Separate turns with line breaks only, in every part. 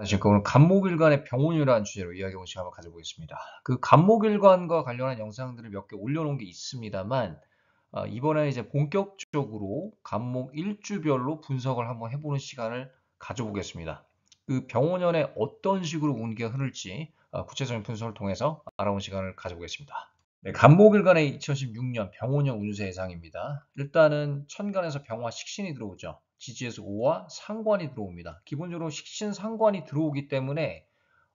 지금 오늘 간목일관의 병원이라는 주제로 이야기해보는 시간 한번 가져보겠습니다. 그 간목일관과 관련한 영상들을 몇 개 올려놓은 게 있습니다만, 이번에 이제 본격적으로 간목 일주별로 분석을 한번 해보는 시간을 가져보겠습니다. 그 병원연에 어떤 식으로 운기가 흐를지 구체적인 분석을 통해서 알아보는 시간을 가져보겠습니다. 네, 간목일관의 2016년 병원연 운세 예상입니다. 일단은 천간에서 병화 식신이 들어오죠. 지지에서 오와 상관이 들어옵니다. 기본적으로 식신 상관이 들어오기 때문에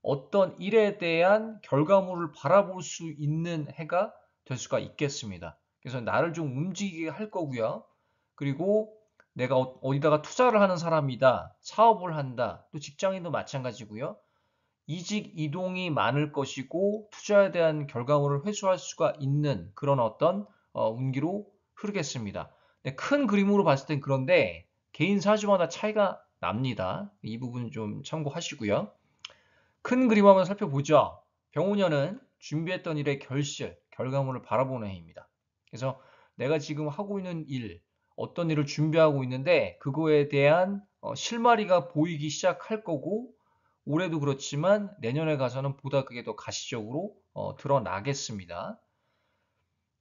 어떤 일에 대한 결과물을 바라볼 수 있는 해가 될 수가 있겠습니다. 그래서 나를 좀 움직이게 할 거고요. 그리고 내가 어디다가 투자를 하는 사람이다, 사업을 한다, 또 직장인도 마찬가지고요. 이직 이동이 많을 것이고 투자에 대한 결과물을 회수할 수가 있는 그런 어떤 운기로 흐르겠습니다. 네, 큰 그림으로 봤을 땐 그런데 개인 사주마다 차이가 납니다. 이 부분 좀 참고하시고요. 큰 그림 한번 살펴보죠. 병우년은 준비했던 일의 결실, 결과물을 바라보는 해입니다. 그래서 내가 지금 하고 있는 일, 어떤 일을 준비하고 있는데 그거에 대한 실마리가 보이기 시작할 거고 올해도 그렇지만 내년에 가서는 보다 그게 더 가시적으로 드러나겠습니다.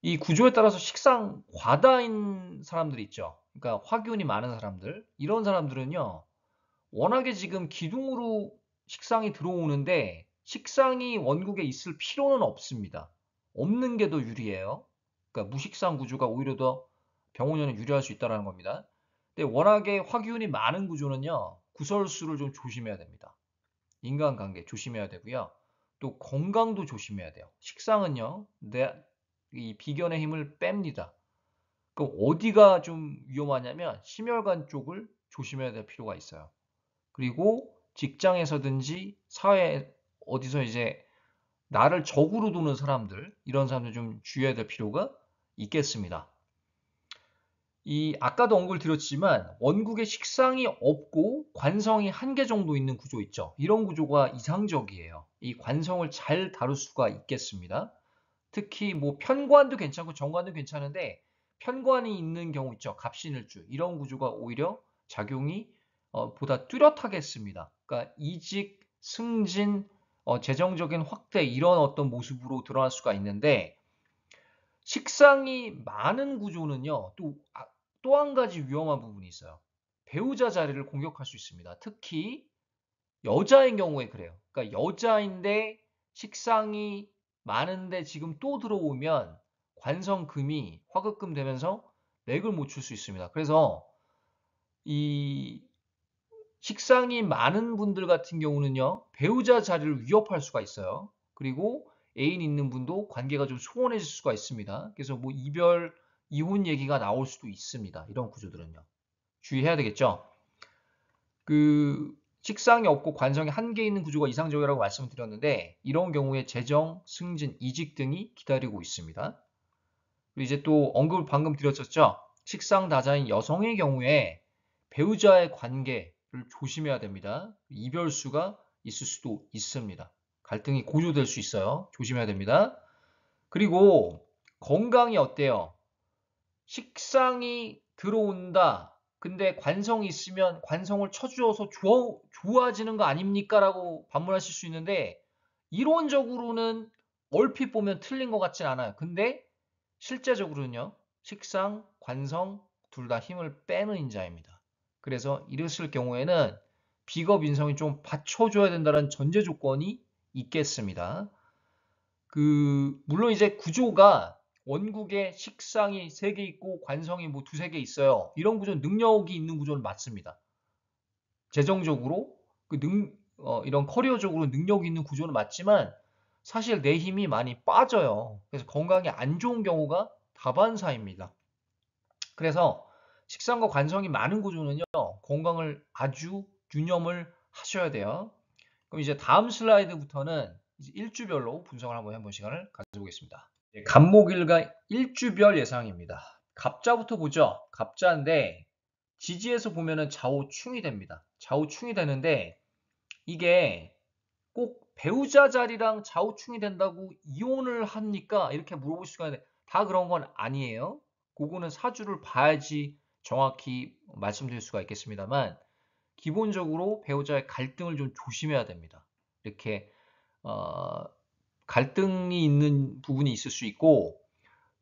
이 구조에 따라서 식상 과다인 사람들 있죠. 그러니까 화기운이 많은 사람들. 이런 사람들은요. 워낙에 지금 기둥으로 식상이 들어오는데 식상이 원국에 있을 필요는 없습니다. 없는 게 더 유리해요. 그러니까 무식상 구조가 오히려 더 병원연에 유리할 수 있다는 겁니다. 근데 워낙에 화기운이 많은 구조는요. 구설수를 좀 조심해야 됩니다. 인간관계 조심해야 되고요. 또 건강도 조심해야 돼요. 식상은요. 이 비견의 힘을 뺍니다. 그럼 어디가 좀 위험하냐면 심혈관 쪽을 조심해야 될 필요가 있어요. 그리고 직장에서든지 사회 어디서 이제 나를 적으로 도는 사람들, 이런 사람들 좀 주의해야 될 필요가 있겠습니다. 이 아까도 언급을 드렸지만 원국에 식상이 없고 관성이 한 개 정도 있는 구조 있죠. 이런 구조가 이상적이에요. 이 관성을 잘 다룰 수가 있겠습니다. 특히 뭐 편관도 괜찮고 정관도 괜찮은데 편관이 있는 경우 있죠. 갑신일주 이런 구조가 오히려 작용이 보다 뚜렷하겠습니다. 그러니까 이직, 승진, 재정적인 확대 이런 어떤 모습으로 드러날 수가 있는데 식상이 많은 구조는요. 또 한 가지 위험한 부분이 있어요. 배우자 자리를 공격할 수 있습니다. 특히 여자인 경우에 그래요. 그러니까 여자인데 식상이 많은데 지금 또 들어오면 관성금이 화급금 되면서 맥을 못 출 수 있습니다. 그래서 이 식상이 많은 분들 같은 경우는요. 배우자 자리를 위협할 수가 있어요. 그리고 애인 있는 분도 관계가 좀 소원해질 수가 있습니다. 그래서 뭐 이별, 이혼 얘기가 나올 수도 있습니다. 이런 구조들은요. 주의해야 되겠죠. 그 식상이 없고 관성이 한 개 있는 구조가 이상적이라고 말씀을 드렸는데 이런 경우에 재정, 승진, 이직 등이 기다리고 있습니다. 그리고 이제 또 언급을 방금 드렸었죠. 식상 다자인 여성의 경우에 배우자의 관계를 조심해야 됩니다. 이별수가 있을 수도 있습니다. 갈등이 고조될 수 있어요. 조심해야 됩니다. 그리고 건강이 어때요? 식상이 들어온다. 근데 관성이 있으면 관성을 쳐주어서 좋아지는 거 아닙니까? 라고 반문하실 수 있는데 이론적으로는 얼핏 보면 틀린 것 같진 않아요. 근데 실제적으로는요. 식상, 관성 둘 다 힘을 빼는 인자입니다. 그래서 이랬을 경우에는 비겁 인성이 좀 받쳐줘야 된다는 전제 조건이 있겠습니다. 물론 이제 구조가 원국에 식상이 3개 있고 관성이 뭐 2, 3개 있어요. 이런 구조는 능력이 있는 구조는 맞습니다. 재정적으로 이런 커리어적으로 능력이 있는 구조는 맞지만 사실 내 힘이 많이 빠져요. 그래서 건강에 안 좋은 경우가 다반사입니다. 그래서 식상과 관성이 많은 구조는요. 건강을 아주 유념을 하셔야 돼요. 그럼 이제 다음 슬라이드부터는 이제 일주별로 분석을 한번 해본 시간을 가져보겠습니다. 간목일과 일주별 예상입니다. 갑자부터 보죠. 갑자인데 지지에서 보면은 좌우충이 됩니다. 좌우충이 되는데 이게 꼭 배우자 자리랑 좌우충이 된다고 이혼을 합니까? 이렇게 물어보실 수가 있는데 다 그런 건 아니에요. 그거는 사주를 봐야지 정확히 말씀드릴 수가 있겠습니다만 기본적으로 배우자의 갈등을 좀 조심해야 됩니다. 이렇게 갈등이 있는 부분이 있을 수 있고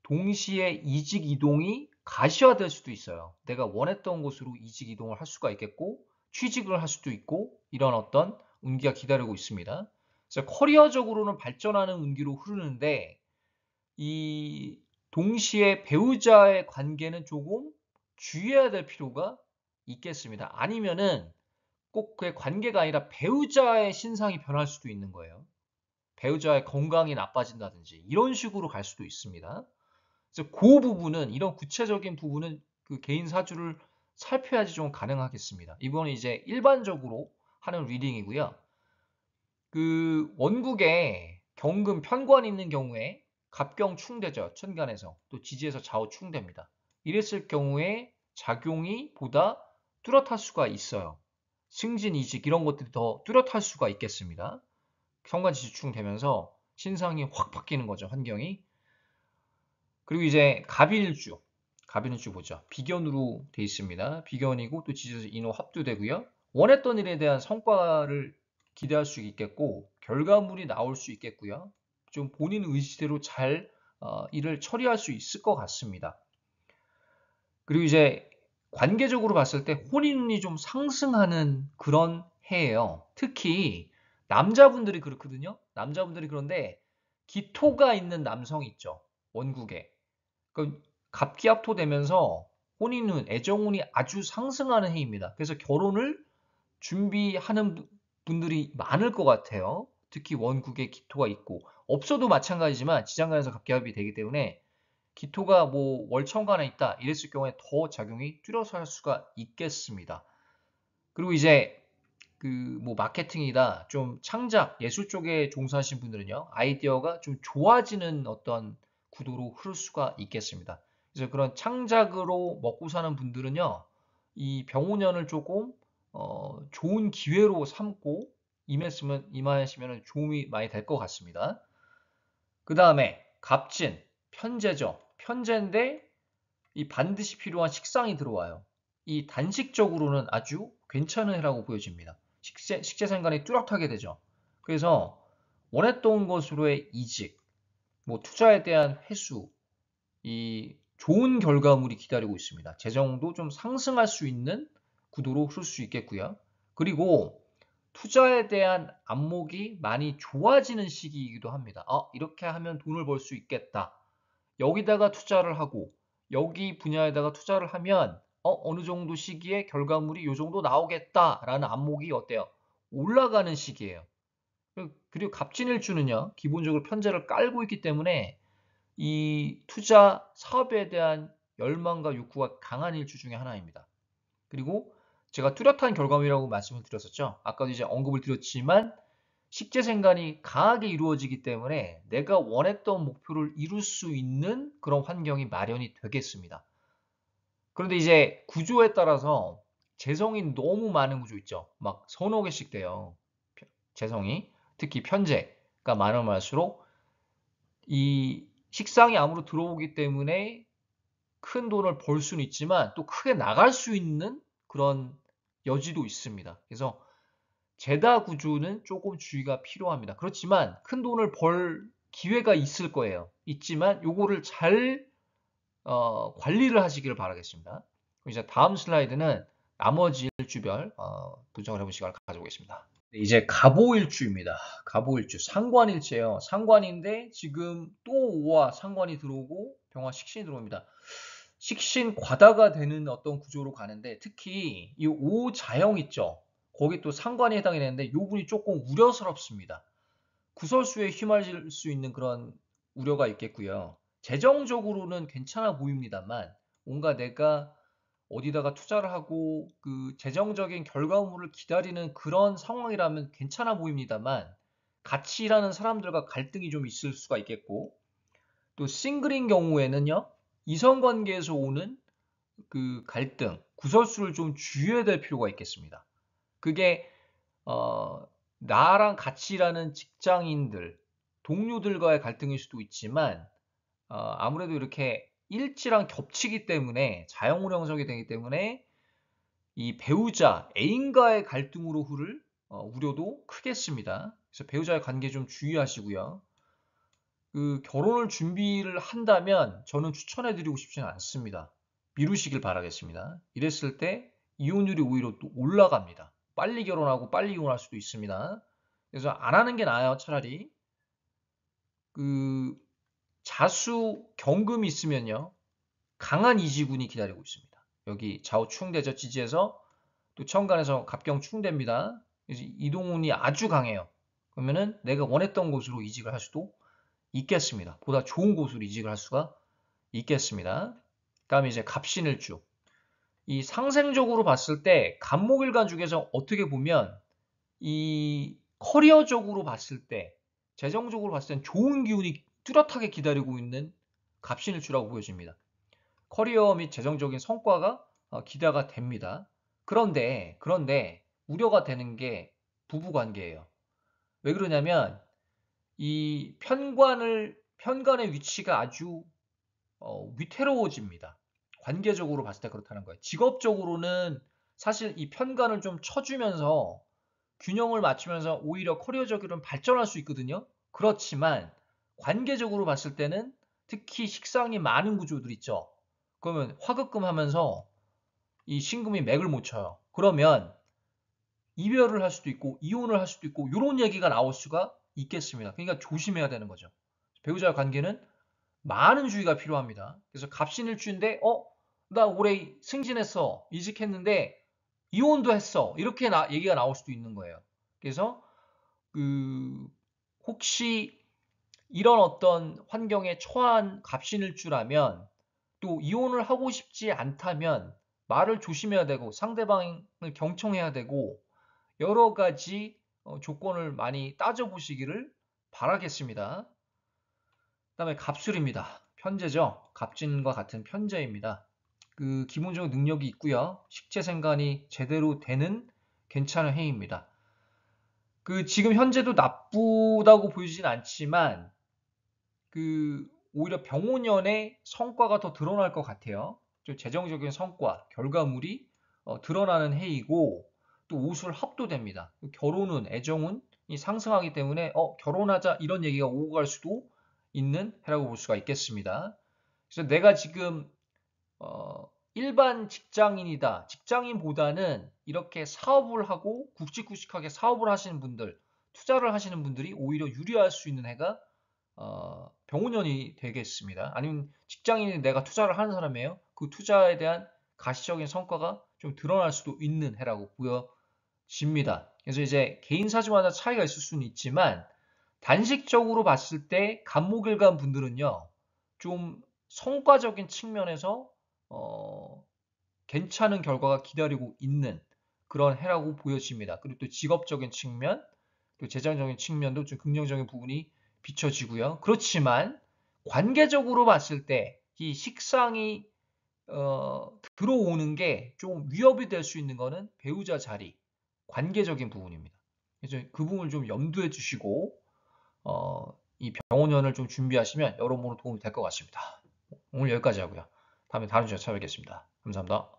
동시에 이직 이동이 가시화될 수도 있어요. 내가 원했던 곳으로 이직 이동을 할 수가 있겠고 취직을 할 수도 있고 이런 어떤 운기가 기다리고 있습니다. 그래서 커리어적으로는 발전하는 운기로 흐르는데 이 동시에 배우자의 관계는 조금 주의해야 될 필요가 있겠습니다. 아니면은 꼭 그의 관계가 아니라 배우자의 신상이 변할 수도 있는 거예요. 배우자의 건강이 나빠진다든지 이런 식으로 갈 수도 있습니다. 그래서 그 부분은 이런 구체적인 부분은 그 개인 사주를 살펴야지 좀 가능하겠습니다. 이번에 이제 일반적으로 하는 리딩이고요. 그 원국에 경금 편관이 있는 경우에 갑경 충되죠. 천간에서 또 지지에서 좌우 충됩니다. 이랬을 경우에 작용이 보다 뚜렷할 수가 있어요. 승진, 이직 이런 것들이 더 뚜렷할 수가 있겠습니다. 현관지지충 되면서 신상이 확 바뀌는 거죠, 환경이. 그리고 이제 갑인일주, 갑인일주 보죠. 비견으로 돼 있습니다. 비견이고 또 지지에서 인호 합두되고요. 원했던 일에 대한 성과를 기대할 수 있겠고 결과물이 나올 수 있겠고요. 좀 본인 의지대로 잘 일을 처리할 수 있을 것 같습니다. 그리고 이제 관계적으로 봤을 때 혼인운이 좀 상승하는 그런 해예요. 특히 남자분들이 그렇거든요. 남자분들이 그런데 기토가 있는 남성이 있죠. 원국에. 그 갑기합토 되면서 혼인운, 애정운이 아주 상승하는 해입니다. 그래서 결혼을 준비하는 분들이 많을 것 같아요. 특히 원국에 기토가 있고 없어도 마찬가지지만 지장간에서 갑기합이 되기 때문에 기토가 뭐 월천간에 있다 이랬을 경우에 더 작용이 뚜렷할 수가 있겠습니다. 그리고 이제 그 뭐 마케팅이다 좀 창작 예술 쪽에 종사하신 분들은요 아이디어가 좀 좋아지는 어떤 구도로 흐를 수가 있겠습니다. 그래서 그런 창작으로 먹고 사는 분들은요 이 병오년을 조금 좋은 기회로 삼고 임하시면 도움이 많이 될 것 같습니다. 그 다음에 갑진 편제죠. 편제인데 이 반드시 필요한 식상이 들어와요. 이 단식적으로는 아주 괜찮은 해라고 보여집니다. 식재생관이 뚜렷하게 되죠. 그래서 원했던 것으로의 이직, 뭐 투자에 대한 회수, 이 좋은 결과물이 기다리고 있습니다. 재정도 좀 상승할 수 있는 구도로 흐를 수 있겠고요. 그리고 투자에 대한 안목이 많이 좋아지는 시기이기도 합니다. 이렇게 하면 돈을 벌 수 있겠다. 여기다가 투자를 하고 여기 분야에다가 투자를 하면 어느 정도 시기에 결과물이 요 정도 나오겠다라는 안목이 어때요? 올라가는 시기예요. 그리고 갑진일주는요, 기본적으로 편제를 깔고 있기 때문에 이 투자 사업에 대한 열망과 욕구가 강한 일주 중에 하나입니다. 그리고 제가 뚜렷한 결과물이라고 말씀을 드렸었죠. 아까도 이제 언급을 드렸지만 식재생간이 강하게 이루어지기 때문에 내가 원했던 목표를 이룰 수 있는 그런 환경이 마련이 되겠습니다. 그런데 이제 구조에 따라서 재성이 너무 많은 구조 있죠. 막 서너 개씩 돼요. 재성이. 특히 편재가 많으면 많을수록 이 식상이 암으로 들어오기 때문에 큰 돈을 벌 수는 있지만 또 크게 나갈 수 있는 그런 여지도 있습니다. 그래서 재다 구조는 조금 주의가 필요합니다. 그렇지만 큰 돈을 벌 기회가 있을 거예요. 있지만 요거를 잘 관리를 하시기를 바라겠습니다. 이제 다음 슬라이드는 나머지 일주별 분석을 해볼 시간을 가져보겠습니다. 이제 갑오일주입니다. 갑오일주 상관일주예요. 상관인데 지금 또 오와 상관이 들어오고 병화 식신이 들어옵니다. 식신 과다가 되는 어떤 구조로 가는데 특히 이 오자형 있죠. 거기 또 상관이 해당이 되는데 이 부분이 조금 우려스럽습니다. 구설수에 휘말릴 수 있는 그런 우려가 있겠고요. 재정적으로는 괜찮아 보입니다만 뭔가 내가 어디다가 투자를 하고 그 재정적인 결과물을 기다리는 그런 상황이라면 괜찮아 보입니다만 같이 일하는 사람들과 갈등이 좀 있을 수가 있겠고 또 싱글인 경우에는요. 이성 관계에서 오는 그 갈등, 구설수를 좀 주의해야 될 필요가 있겠습니다. 그게 나랑 같이 일하는 직장인들, 동료들과의 갈등일 수도 있지만 아무래도 이렇게 일지랑 겹치기 때문에 자연으로 형성이 되기 때문에 이 배우자, 애인과의 갈등으로 흐를 우려도 크겠습니다. 그래서 배우자의 관계 좀 주의하시고요. 그 결혼을 준비를 한다면 저는 추천해드리고 싶지는 않습니다. 미루시길 바라겠습니다. 이랬을 때 이혼율이 오히려 또 올라갑니다. 빨리 결혼하고 빨리 이혼할 수도 있습니다. 그래서 안 하는 게 나아요, 차라리. 그 자수 경금이 있으면요, 강한 이지군이 기다리고 있습니다. 여기 좌우충대죠, 지지에서 또 천간에서 갑경충대입니다. 그래서 이동운이 아주 강해요. 그러면은 내가 원했던 곳으로 이직을 할 수도 있겠습니다. 보다 좋은 곳으로 이직을 할 수가 있겠습니다. 그다음에 이제 갑신일주. 이 상생적으로 봤을 때 갑목일간 중에서 어떻게 보면 이 커리어적으로 봤을 때, 재정적으로 봤을 땐 좋은 기운이 뚜렷하게 기다리고 있는 갑신일주라고 보여집니다. 커리어 및 재정적인 성과가 기대가 됩니다. 그런데 우려가 되는 게 부부 관계예요. 왜 그러냐면 이 편관의 위치가 아주 위태로워집니다. 관계적으로 봤을 때 그렇다는 거예요. 직업적으로는 사실 이 편관을 좀 쳐주면서 균형을 맞추면서 오히려 커리어적으로는 발전할 수 있거든요. 그렇지만 관계적으로 봤을 때는 특히 식상이 많은 구조들 있죠. 그러면 화급금 하면서 이 신금이 맥을 못 쳐요. 그러면 이별을 할 수도 있고 이혼을 할 수도 있고 이런 얘기가 나올 수가 있겠습니다. 그러니까 조심해야 되는 거죠. 배우자의 관계는 많은 주의가 필요합니다. 그래서 갑신일주인데 나 올해 승진했어. 이직했는데 이혼도 했어. 이렇게 얘기가 나올 수도 있는 거예요. 그래서 그 혹시 이런 어떤 환경에 처한 갑신일주라면 또 이혼을 하고 싶지 않다면 말을 조심해야 되고 상대방을 경청해야 되고 여러 가지 조건을 많이 따져보시기를 바라겠습니다. 그다음에 갑술입니다. 편제죠. 갑진과 같은 편제입니다. 그 기본적인 능력이 있고요. 식재생관이 제대로 되는 괜찮은 해입니다. 그 지금 현재도 나쁘다고 보이진 않지만 그 오히려 병오년의 성과가 더 드러날 것 같아요. 좀 재정적인 성과, 결과물이 드러나는 해이고 또 오술 합도됩니다. 결혼운, 애정운이 상승하기 때문에 결혼하자 이런 얘기가 오고 갈 수도 있는 해라고 볼 수가 있겠습니다. 그래서 내가 지금 일반 직장인이다. 직장인보다는 이렇게 사업을 하고 굵직굵직하게 사업을 하시는 분들, 투자를 하시는 분들이 오히려 유리할 수 있는 해가 병운년이 되겠습니다. 아니면 직장인이 내가 투자를 하는 사람이에요. 그 투자에 대한 가시적인 성과가 좀 드러날 수도 있는 해라고 보여집니다. 그래서 이제 개인 사주마다 차이가 있을 수는 있지만 단식적으로 봤을 때 간목일간 분들은요, 좀 성과적인 측면에서 괜찮은 결과가 기다리고 있는 그런 해라고 보여집니다. 그리고 또 직업적인 측면, 또 재정적인 측면도 좀 긍정적인 부분이 비춰지고요. 그렇지만 관계적으로 봤을 때 이 식상이 들어오는 게 좀 위협이 될 수 있는 거는 배우자 자리, 관계적인 부분입니다. 그래서 그 부분을 좀 염두에 두시고 이 병원연을 좀 준비하시면 여러모로 도움이 될 것 같습니다. 오늘 여기까지 하고요. 다음에 다른 주제 찾아뵙겠습니다. 감사합니다.